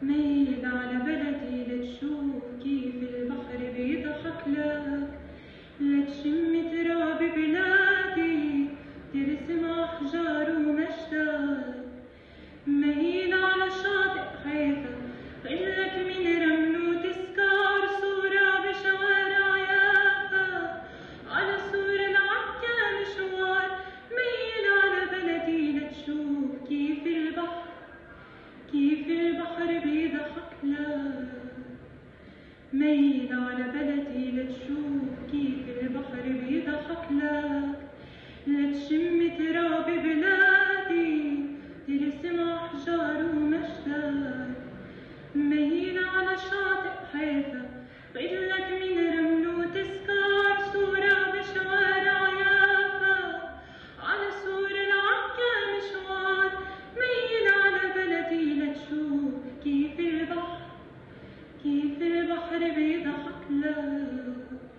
ميل على بلدي لتشوف كيف البحر بيضحك لك، لتشم تراب بلادي ترسم أحجار ومجدك. ميل على شاطئ حيفا غلك من رمل وتذكار صورة بشوارع يافا، على سور العكا مشوار. ميل على بلدي لتشوف كيف البحر بيضحك لك. ميل على بلدي لتشوف كيف البحر بيضحك لك، لتشم تراب بلادي ترسم أحجار ومجدك. ميل على شاطئ حيفا غلك من رمل وتذكار صورة بشوارع يافا، على سور العكا مشوار. ميل على بلدي لتشوف كيف البحر بيضحك لك.